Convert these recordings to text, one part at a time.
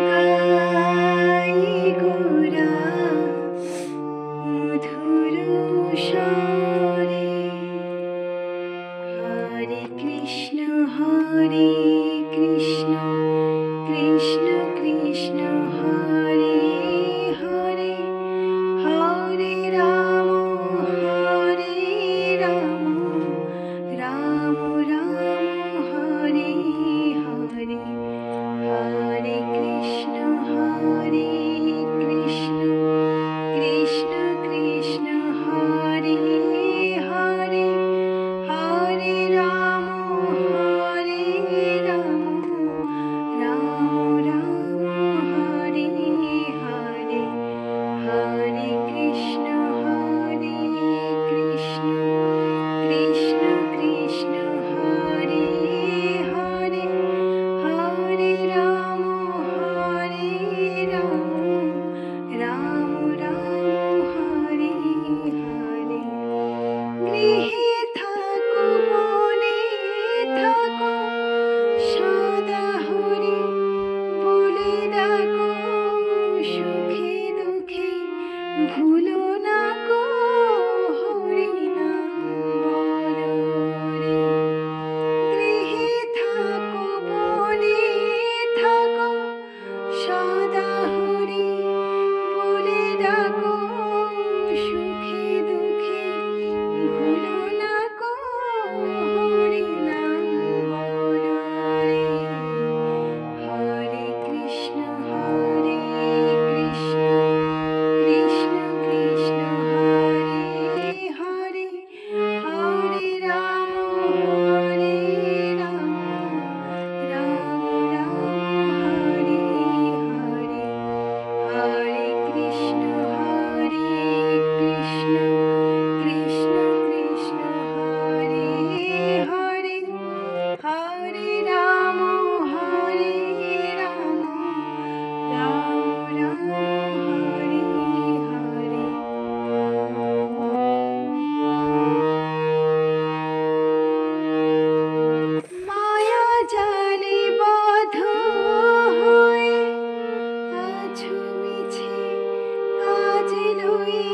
গাই গোরা মধুর স্বরে হরে কৃষ্ণ কৃষ্ণ কৃষ্ণ হরে হরে হরে রাম রাম রাম হরে হরে হরে কৃষ্ণ কৃষ্ণ কৃষ্ণ হরে হরে হরে রাম রাম রাম হরে হরে হরে কৃষ্ণ কৃষ্ণ কৃষ্ণ হরে হরে হরে রাম রাম রাম হরে হরে গৃহে থাকো বনে থাকো সদা হরি বলে ডাকো সুখে দুঃখে ভুলো না কো হরি নাম বলো রে। গৃহে থাকো বনে থাকো সদা হরি বলে ডাকো সুখে দুঃখে ভুলো না কো হরি নাম বলো রে। হরে কৃষ্ণ কৃষ্ণ হরে হরে হরে রাম রাম হরে হরে হরে কৃষ্ণ কৃষ্ণ কৃষ্ণ হরে হরে হরে রাম রাম হরে হরে। মায়া জালে বাঁধ হয়ে আছো মিছে কাজে লয়ে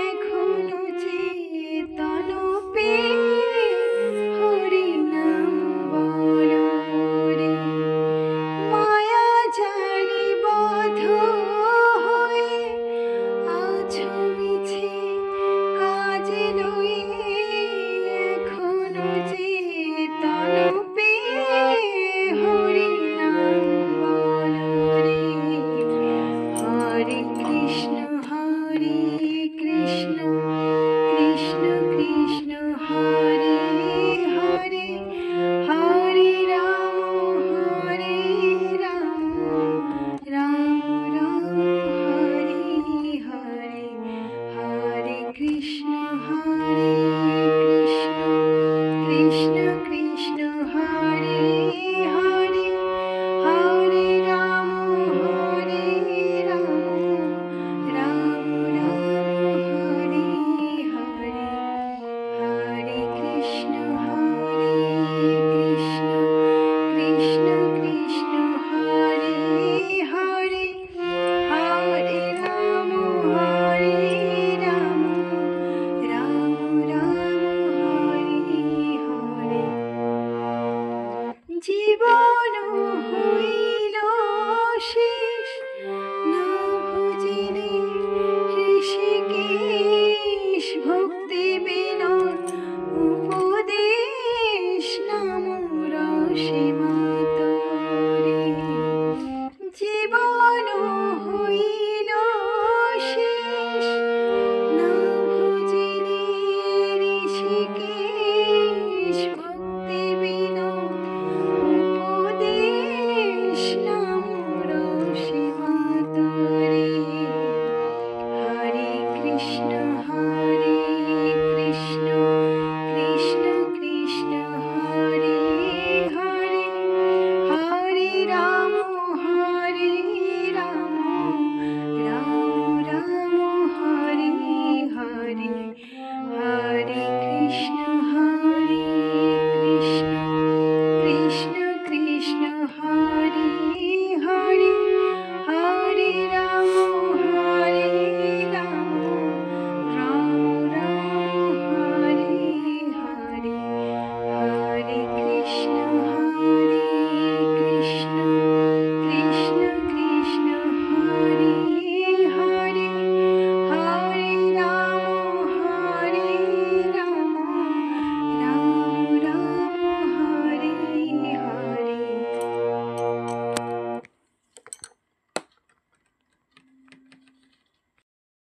এখনো চেতন পেয়ে হরি নাম বলো রে। মায়া জালে বাঁধ হয়ে আছো মিছে কাজে লয়ে এখনো চেতন পেয়ে হরি নাম বলো রে। হরে কৃষ্ণ কৃষ্ণ কৃষ্ণ হরে হরে হরে রাম রাম হরে হরে হরে কৃষ্ণ কৃষ্ণ হরে হরে হরে রাম রাম হরে হরে হরে কৃষ্ণ কৃষ্ণ হরে হরে হরে রাম রাম হরে হরে জীবন হই